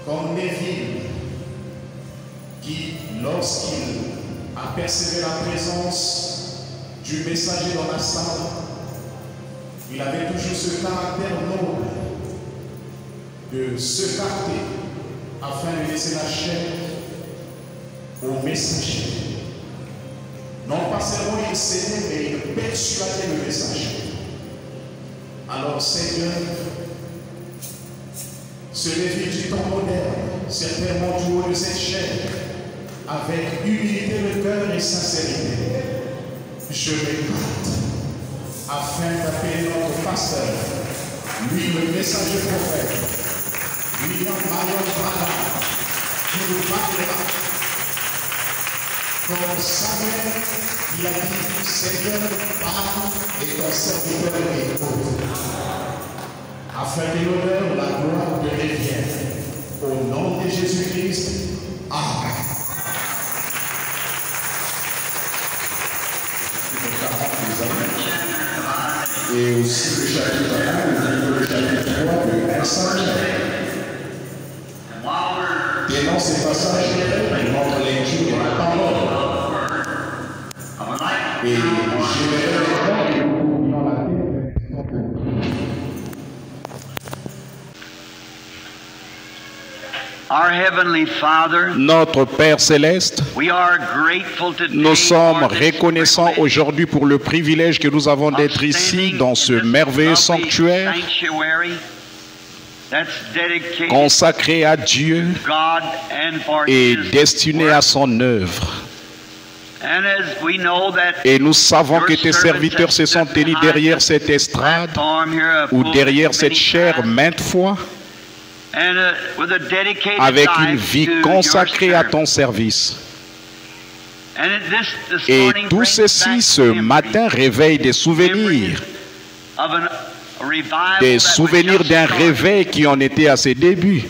comme Néville, qui, lorsqu'il a percevé la présence du messager dans la salle, il avait toujours ce caractère noble de se carter afin de laisser la chair au messager. Non pas seulement il s'aimait, mais il persuadait le messager. Alors Seigneur, ce Lévite du temps moderne, certainement du haut de cette chair, avec humilité de cœur et sincérité, je m'écarte afin d'appeler notre pasteur, lui le messager prophète, lui Marion Brada, qui nous parlera. Comme Samuel, il a dit, Seigneur, parle et ton serviteur écoute. Afin que l'honneur, la gloire te revienne. Au nom de Jésus-Christ, Amen. Et aussi le chapitre 1, le chapitre 3 de 1 Samuel. Tenant ces passages, notre lecture de la parole. Et j'aimerais que nous tournions la tête. Our Heavenly Father, Notre Père Céleste, we are grateful today nous sommes for this reconnaissants privilege aujourd'hui pour le privilège que nous avons d'être ici dans ce merveilleux sanctuaire consacré à Dieu et destiné à son œuvre. Et nous savons que tes serviteurs se sont tenus derrière cette estrade ou derrière cette chaire maintes fois avec une vie consacrée à ton service. Et tout ceci ce matin réveille des souvenirs d'un réveil qui en était à ses débuts.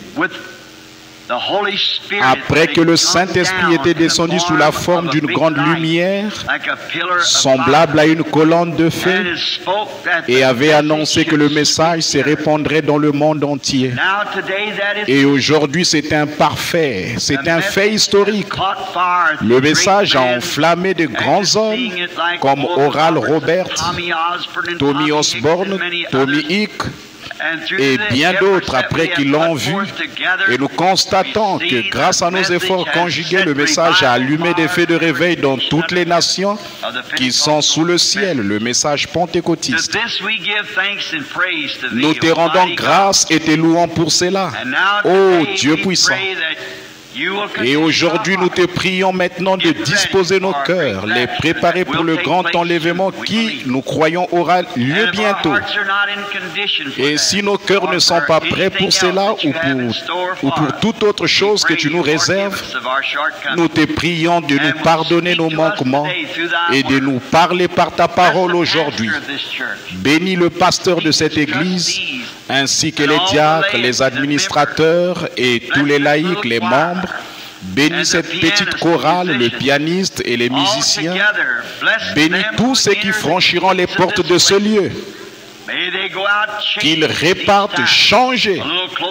Après que le Saint-Esprit était descendu sous la forme d'une grande lumière, semblable à une colonne de feu, et avait annoncé que le message se répandrait dans le monde entier. Et aujourd'hui, c'est un parfait, c'est un fait historique. Le message a enflammé de grands hommes comme Oral Roberts, Tommy Osborne, Tommy Hick, et bien d'autres après qu'ils l'ont vu, et nous constatons que grâce à nos efforts conjugués, le message a allumé des feux de réveil dans toutes les nations qui sont sous le ciel, le message pentecôtiste. Nous te rendons grâce et te louons pour cela, ô Dieu puissant. Et aujourd'hui, nous te prions maintenant de disposer nos cœurs, les préparer pour le grand enlèvement qui, nous croyons, aura lieu bientôt. Et si nos cœurs ne sont pas prêts pour cela ou pour toute autre chose que tu nous réserves, nous te prions de nous pardonner nos manquements et de nous parler par ta parole aujourd'hui. Bénis le pasteur de cette église, ainsi que les diacres, les administrateurs et tous les laïcs, les membres. Bénis cette petite chorale, le pianiste et les musiciens. Bénis tous ceux qui franchiront les portes de ce lieu. qu'ils repartent changés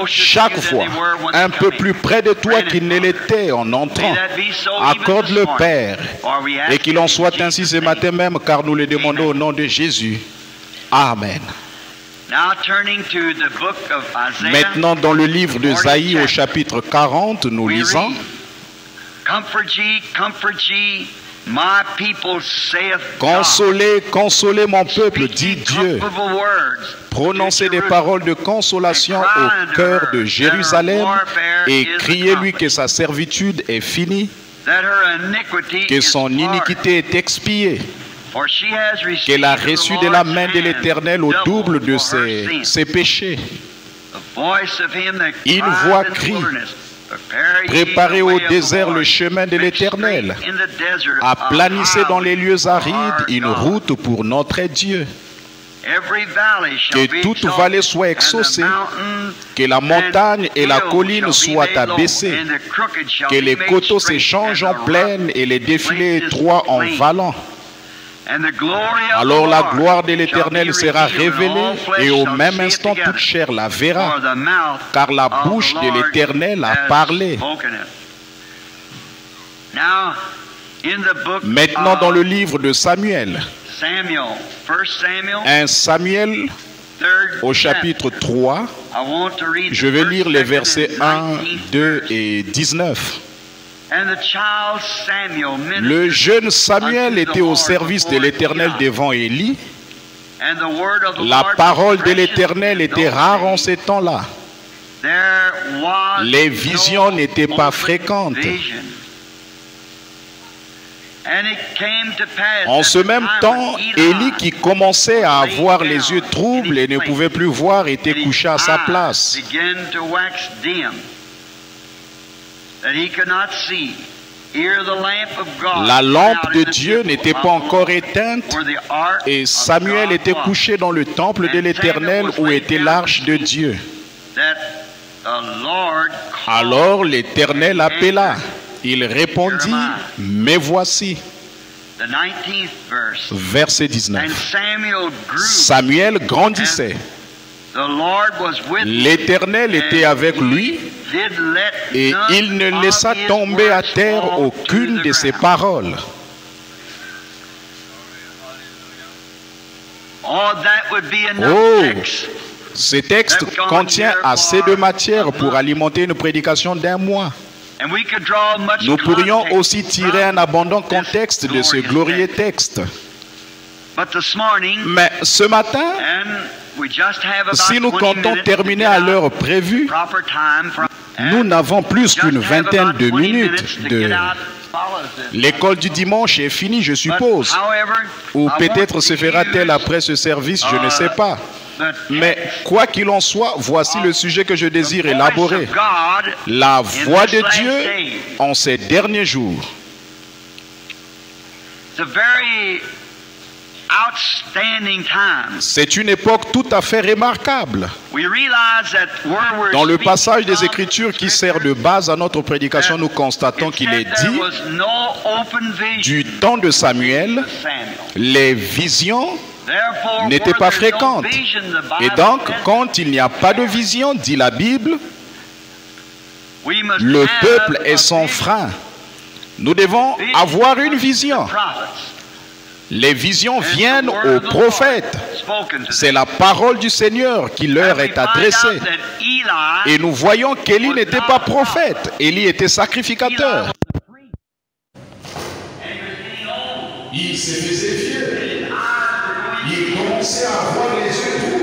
chaque fois, un peu plus près de toi qu'ils ne l'étaient en entrant. Accorde-le, Père, et qu'il en soit ainsi ce matin même, car nous le demandons au nom de Jésus. Amen. Maintenant, dans le livre d'Ésaïe au chapitre 40, nous lisons: Consolez, consolez mon peuple, dit Dieu. Prononcez des paroles de consolation au cœur de Jérusalem et criez-lui que sa servitude est finie, que son iniquité est expiée, qu'elle a reçu de la main de l'Éternel au double de ses péchés. Une voix crie: préparez au désert le chemin de l'Éternel, aplanissez dans les lieux arides une route pour notre Dieu. Que toute vallée soit exaucée, que la montagne et la colline soient abaissées, que les coteaux s'échangent en plaine et les défilés étroits en vallons. Alors la gloire de l'Éternel sera révélée et au même instant toute chair la verra, car la bouche de l'Éternel a parlé. Maintenant dans le livre de Samuel, 1 Samuel au chapitre 3, je vais lire les versets 1, 2 et 19. Le jeune Samuel était au service de l'Éternel devant Élie. La parole de l'Éternel était rare en ces temps-là. Les visions n'étaient pas fréquentes. En ce même temps, Élie, qui commençait à avoir les yeux troubles et ne pouvait plus voir, était couché à sa place. La lampe de Dieu n'était pas encore éteinte et Samuel était couché dans le temple de l'Éternel où était l'arche de Dieu. Alors l'Éternel appela. Il répondit: me voici. Verset 19. Samuel grandissait. L'Éternel était avec lui et il ne laissa tomber à terre aucune de ses paroles. Oh, ce texte contient assez de matière pour alimenter une prédication d'un mois. Nous pourrions aussi tirer un abondant contexte de ce glorieux texte. Mais ce matin, si nous comptons terminer à l'heure prévue, nous n'avons plus qu'une vingtaine de minutes. L'école du dimanche est finie, je suppose. Ou peut-être se fera-t-elle après ce service, je ne sais pas. Mais quoi qu'il en soit, voici le sujet que je désire élaborer. La voix de Dieu en ces derniers jours. C'est une époque tout à fait remarquable. Dans le passage des Écritures qui sert de base à notre prédication, nous constatons qu'il est dit: du temps de Samuel, les visions n'étaient pas fréquentes. Et donc, quand il n'y a pas de vision, dit la Bible, le peuple est sans frein. Nous devons avoir une vision. Les visions viennent aux prophètes. C'est la parole du Seigneur qui leur est adressée. Et nous voyons qu'Élie n'était pas prophète. Élie était sacrificateur. Il se faisait vieux. Il commençait à avoir les yeux troubles.